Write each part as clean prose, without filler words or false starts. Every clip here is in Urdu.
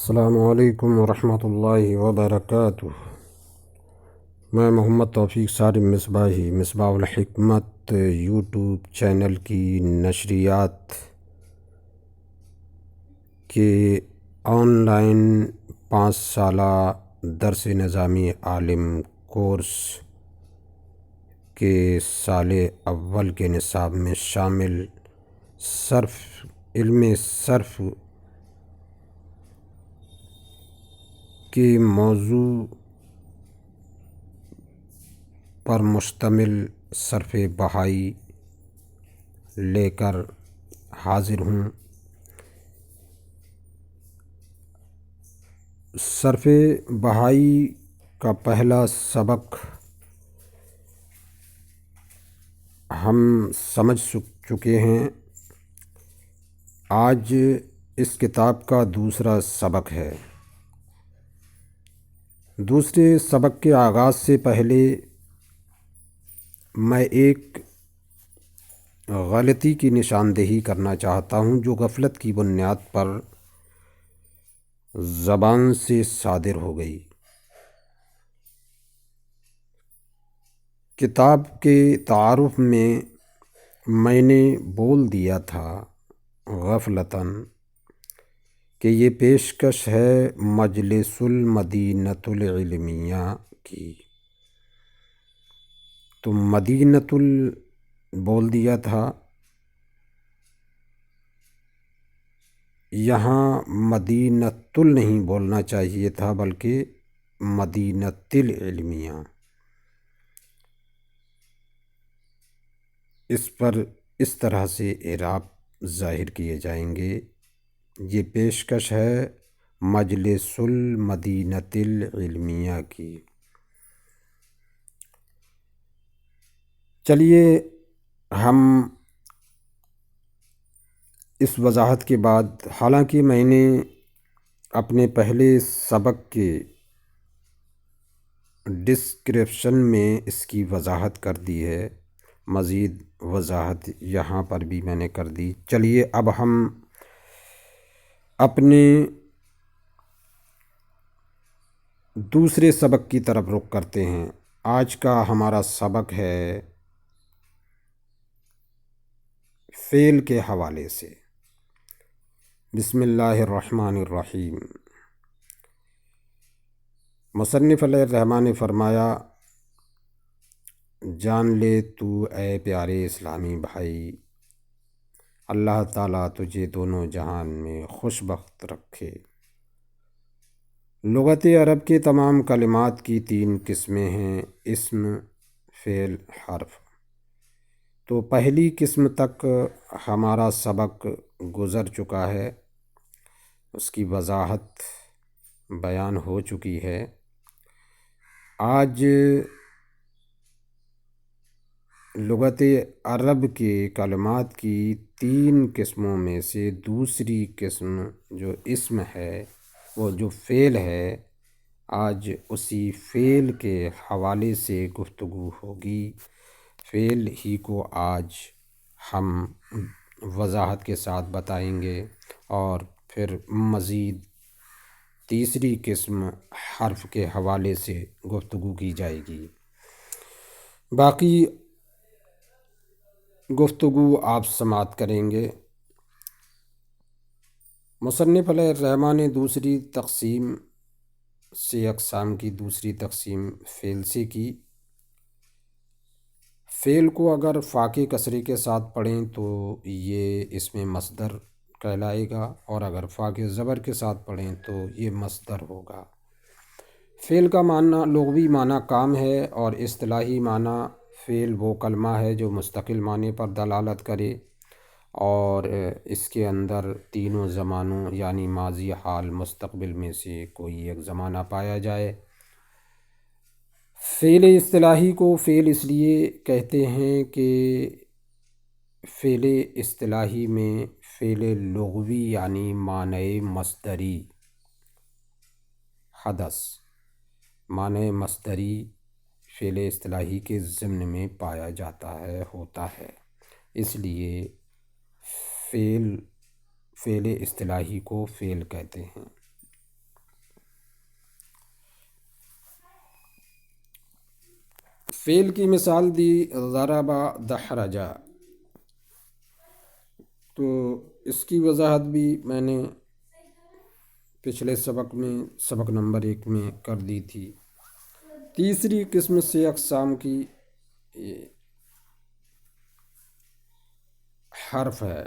السلام علیکم ورحمۃ اللہ وبرکاتہ۔ میں محمد توفیق صارم مصباحی مصباح الحکمت یوٹیوب چینل کی نشریات کے آن لائن 5 سالہ درس نظامی عالم کورس کے سال اول کے نصاب میں شامل علم صرف کے موضوع پر مشتمل صرف بہائی لے کر حاضر ہوں۔ صرف بہائی کا پہلا سبق ہم سمجھ چکے ہیں۔ آج اس کتاب کا دوسرا سبق ہے۔ دوسرے سبق کے آغاز سے پہلے میں ایک غلطی کی نشاندہی کرنا چاہتا ہوں جو غفلت کی بنیاد پر زبان سے صادر ہو گئی۔ کتاب کے تعارف میں نے بول دیا تھا غفلتاً کہ یہ پیشکش ہے مجلس المدینۃ العلمیہ کی، تو مدینۃ بول دیا تھا، یہاں مدینۃ نہیں بولنا چاہیے تھا بلکہ مدینۃ العلمیہ۔ اس پر اس طرح سے اعراب ظاہر کیے جائیں گے، یہ پیشکش ہے مجلس المدینۃ العلمیہ کی۔ چلیے ہم اس وضاحت کے بعد، حالانکہ میں نے اپنے پہلے سبق کے ڈسکرپشن میں اس کی وضاحت کر دی ہے، مزید وضاحت یہاں پر بھی میں نے کر دی۔ چلیے اب ہم اپنے دوسرے سبق کی طرف رخ کرتے ہیں۔ آج کا ہمارا سبق ہے فعل کے حوالے سے۔ بسم اللہ الرحمن الرحیم۔ مصنف علیہ الرحمٰن نے فرمایا، جان لے تو اے پیارے اسلامی بھائی، اللہ تعالیٰ تجھے دونوں جہان میں خوش بخت رکھے۔ لغت عرب کے تمام کلمات کی 3 قسمیں ہیں، اسم، فعل، حرف۔ تو پہلی قسم تک ہمارا سبق گزر چکا ہے، اس کی وضاحت بیان ہو چکی ہے۔ آج لغت عرب کے کلمات کی 3 قسموں میں سے دوسری قسم جو اسم ہے، وہ جو فعل ہے، آج اسی فعل کے حوالے سے گفتگو ہوگی۔ فعل ہی کو آج ہم وضاحت کے ساتھ بتائیں گے اور پھر مزید تیسری قسم حرف کے حوالے سے گفتگو کی جائے گی۔ باقی گفتگو آپ سماعت کریں گے۔ مصنف علیہ الرحمٰن نے دوسری تقسیم سے اقسام کی دوسری تقسیم فعل سے کی۔ فعل کو اگر فا کے کسرے کے ساتھ پڑھیں تو یہ اسم مصدر کہلائے گا، اور اگر فا کے زبر کے ساتھ پڑھیں تو یہ مصدر ہوگا۔ فعل کا معنی لغوی معنی کام ہے، اور اصطلاحی معنی فعل وہ کلمہ ہے جو مستقل معنی پر دلالت کرے اور اس کے اندر تینوں زمانوں یعنی ماضی، حال، مستقبل میں سے کوئی ایک زمانہ پایا جائے۔ فعل اصطلاحی کو فعل اس لیے کہتے ہیں کہ فعل اصطلاحی میں فعل لغوی یعنی معنی مصدری حدث، معنی مصدری فعل اصطلاحی کے ضمن میں پایا جاتا ہے، ہوتا ہے، اس لیے فعل اصطلاحی کو فعل کہتے ہیں۔ فعل کی مثال دی ضرب دحرجا، تو اس کی وضاحت بھی میں نے پچھلے سبق نمبر 1 میں کر دی تھی۔ تیسری قسم سے اقسام کی حرف ہے۔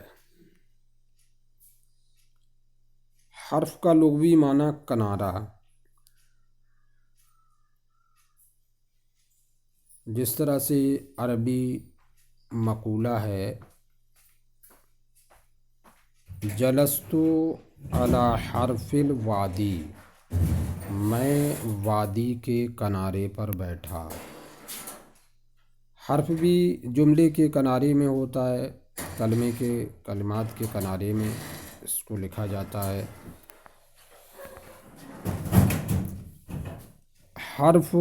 حرف کا لغوی معنی کنارہ، جس طرح سے عربی مقولہ ہے جلست علی حرف الوادی، میں وادی کے کنارے پر بیٹھا۔ حرف بھی جملے کے کنارے میں ہوتا ہے، کلمات کے کنارے میں اس کو لکھا جاتا ہے۔ حرف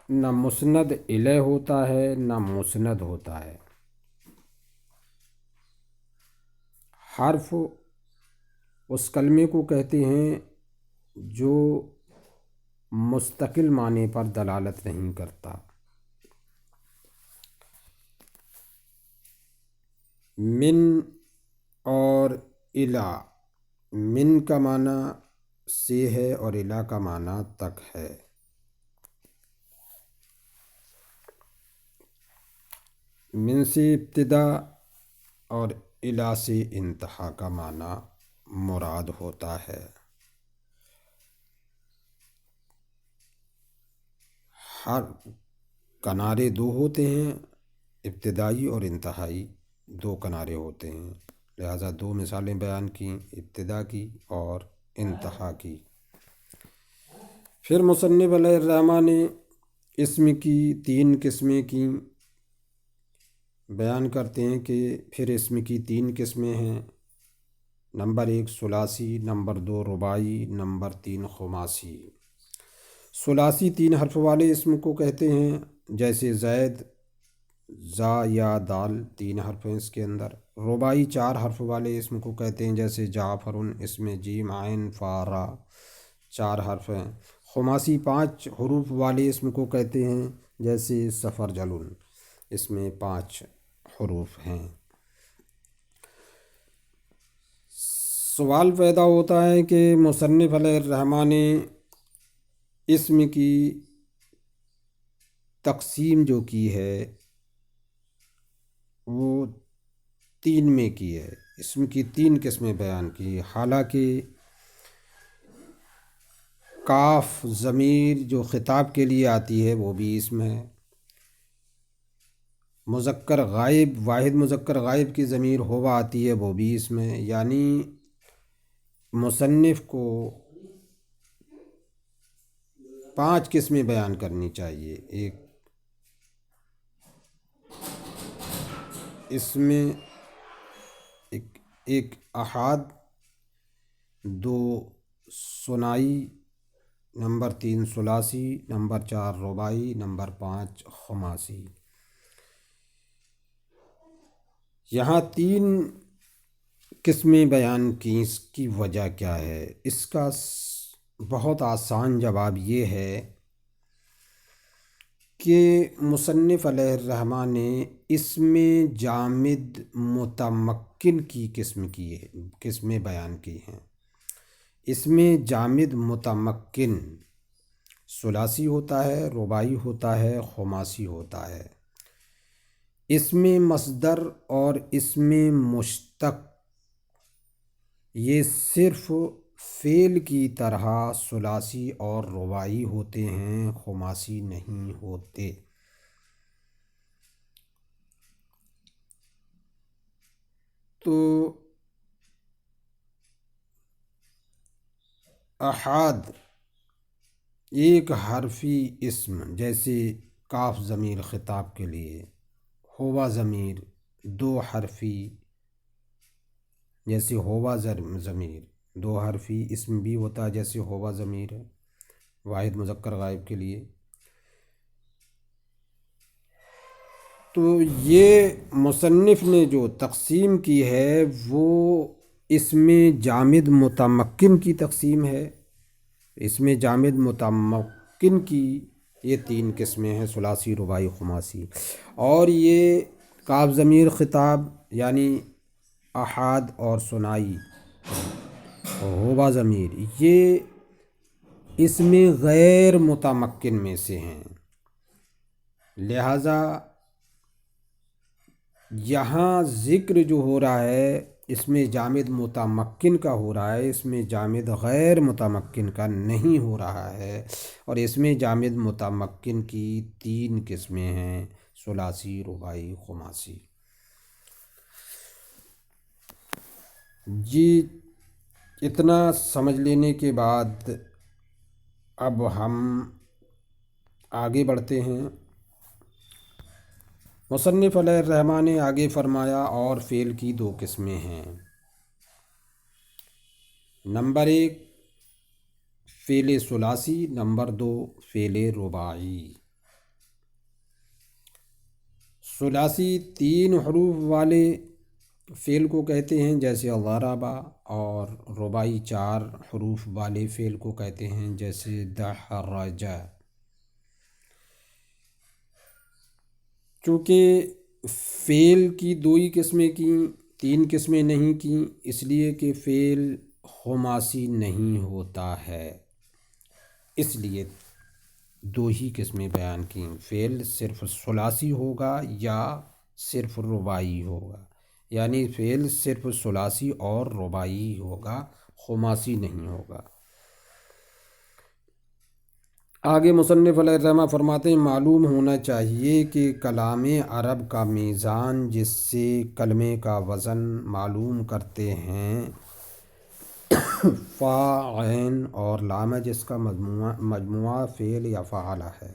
نہ مسند الیہ ہوتا ہے نہ مسند ہوتا ہے۔ حرف اس کلمے کو کہتے ہیں جو مستقل معنی پر دلالت نہیں کرتا۔ من اور الی، من کا معنی سے ہے اور الی کا معنی تک ہے۔ من سے ابتدا اور الی سے انتہا کا معنی مراد ہوتا ہے۔ ہر کنارے 2 ہوتے ہیں، ابتدائی اور انتہائی 2 کنارے ہوتے ہیں، لہٰذا 2 مثالیں بیان کی، ابتدا کی اور انتہا کی۔ پھر مصنف علیہ الرحمہ نے اسم کی 3 قسمیں کی، بیان کرتے ہیں کہ پھر اسم کی 3 قسمیں ہیں۔ نمبر 1 ثلاثی، نمبر 2 رباعی، نمبر 3 خماسی۔ ثلاثی 3 حرف والے اسم کو کہتے ہیں، جیسے زید، زا یا دال 3 حرف ہیں اس کے اندر۔ رباعی 4 حرف والے اسم کو کہتے ہیں، جیسے جعفر، اس میں جیم عین فا را 4 حرف ہیں۔ خماسی 5 حروف والے اسم کو کہتے ہیں، جیسے سفرجل، اس میں 5 حروف ہیں۔ سوال پیدا ہوتا ہے کہ مصنف علیہ الرحمہ نے اسم کی تقسیم جو کی ہے وہ 3 میں کی ہے، اسم کی 3 قسمیں بیان کی، حالانکہ کاف ضمیر جو خطاب کے لیے آتی ہے وہ بھی اسم ہے، مذکر غائب، واحد مذکر غائب کی ضمیر ہوا آتی ہے وہ بھی اسم ہے، یعنی مصنف کو 5 قسمیں بیان کرنی چاہیے۔ ایک احاد، 2 ثنائی، نمبر 3 ثلاثی، نمبر 4 رباعی، نمبر 5 خماسی۔ یہاں 3 قسمیں بیان کی، اس کی وجہ کیا ہے؟ اس کا بہت آسان جواب یہ ہے کہ مصنف علیہ الرحمہ نے اسم جامد متمکن کی قسمیں بیان کی ہیں۔ اسم جامد متمکن ثلاثی ہوتا ہے، رباعی ہوتا ہے، خماسی ہوتا ہے۔ اسم مصدر اور اسم مشتق یہ صرف فعل کی طرح ثلاثی اور رباعی ہوتے ہیں، خماسی نہیں ہوتے۔ تو احاد ایک حرفی اسم، جیسے کاف ضمیر خطاب کے لیے، ہوا ضمیر 2 حرفی، جیسے ہوا ضمیر 2 حرفی اسم بھی ہوتا ہے، جیسے ہوا ضمیر ہے واحد مذکر غائب کے لیے۔ تو یہ مصنف نے جو تقسیم کی ہے وہ اسم جامد متمکن کی تقسیم ہے۔ اسم جامد متمکن کی یہ تین قسمیں ہیں، ثلاثی، رباعی، خماسی۔ اور یہ کاف ضمیر خطاب یعنی احاد اور ثنائی ہوبا ضمیر، یہ اس میں غیر متمکن میں سے ہیں، لہذا یہاں ذکر جو ہو رہا ہے اس میں جامد متمکن کا ہو رہا ہے، اس میں جامد غیر متمکن کا نہیں ہو رہا ہے۔ اور اس میں جامد متمکن کی تین قسمیں ہیں، ثلاثی، رباعی، خماسی۔ جی اتنا سمجھ لینے کے بعد اب ہم آگے بڑھتے ہیں۔ مصنف علیہ الرحمٰن نے آگے فرمایا اور فعل کی دو قسمیں ہیں۔ نمبر 1 فعل ثلاثی، نمبر 2 فعل رباعی۔ ثلاثی 3 حروف والے فعل کو کہتے ہیں جیسے ضربا، اور رباعی 4 حروف والے فعل کو کہتے ہیں جیسے دحرج۔ چونکہ فعل کی دو ہی قسمیں کیں، 3 قسمیں نہیں کیں، اس لیے کہ فعل خماسی نہیں ہوتا ہے، اس لیے دو ہی قسمیں بیان کیں، فعل صرف ثلاثی ہوگا یا صرف رباعی ہوگا، یعنی فعل صرف ثلاثی اور رباعی ہوگا، خماسی نہیں ہوگا۔ آگے مصنف علیہ الرحمہ فرماتے ہیں معلوم ہونا چاہیے کہ کلام عرب کا میزان جس سے کلمے کا وزن معلوم کرتے ہیں فا، عین اور لام ہے، جس کا مجموعہ فعل یا فعل ہے۔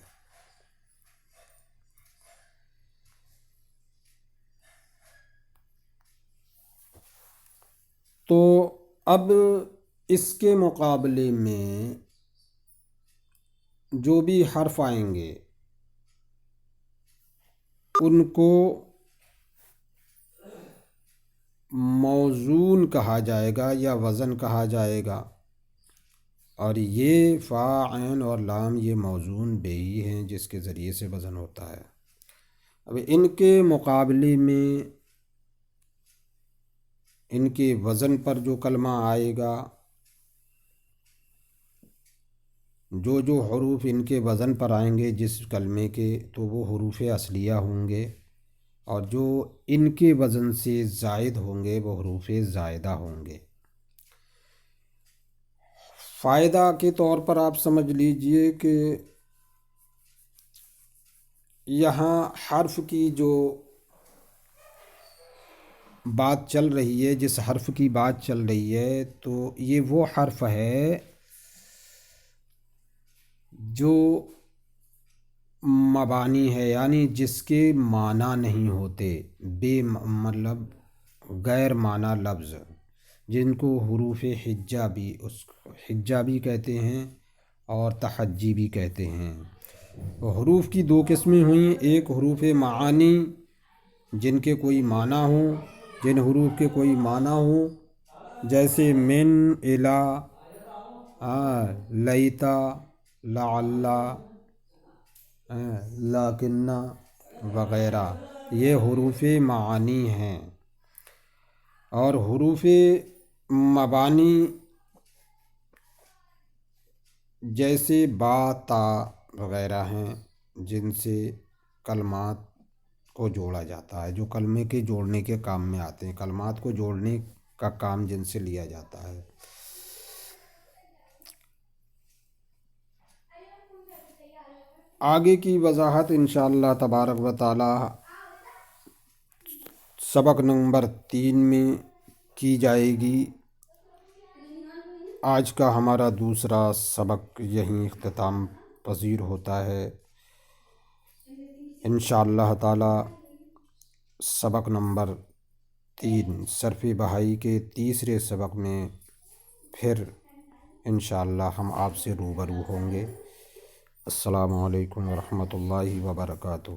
تو اب اس کے مقابلے میں جو بھی حرف آئیں گے ان کو موزون کہا جائے گا یا وزن کہا جائے گا، اور یہ فا، عین اور لام یہ موزون بے ہی ہیں جس کے ذریعے سے وزن ہوتا ہے۔ اب ان کے مقابلے میں ان کے وزن پر جو کلمہ آئے گا، جو حروف ان کے وزن پر آئیں گے جس کلمے کے، تو وہ حروف اصلیہ ہوں گے، اور جو ان کے وزن سے زائد ہوں گے وہ حروف زائدہ ہوں گے۔ فائدہ کے طور پر آپ سمجھ لیجئے کہ یہاں حرف کی جو بات چل رہی ہے، جس حرف کی بات چل رہی ہے، تو یہ وہ حرف ہے جو مبانی ہے، یعنی جس کے معنی نہیں ہوتے، مطلب غیر معنی لفظ، جن کو حروف حجہ بھی کہتے ہیں اور تحجی بھی کہتے ہیں۔ حروف کی دو قسمیں ہوئیں، ایک حروف معانی جن کے کوئی معنی ہوں، جن حروف کے کوئی معنی ہوں، جیسے من، الا، لیتا، لعل، لیکن وغیرہ، یہ حروف معانی ہیں۔ اور حروف مبانی جیسے با، تا وغیرہ ہیں جن سے کلمات کو جوڑا جاتا ہے، جو کلمے کے جوڑنے کے کام میں آتے ہیں، کلمات کو جوڑنے کا کام جن سے لیا جاتا ہے۔ آگے کی وضاحت انشاءاللہ تبارک و تعالی سبق نمبر 3 میں کی جائے گی۔ آج کا ہمارا دوسرا سبق یہیں اختتام پذیر ہوتا ہے۔ انشاءاللہ تعالی سبق نمبر 3 صرف بہائی کے تیسرے سبق میں پھر انشاءاللہ ہم آپ سے روبرو ہوں گے۔ السلام علیکم ورحمۃ اللہ وبرکاتہ۔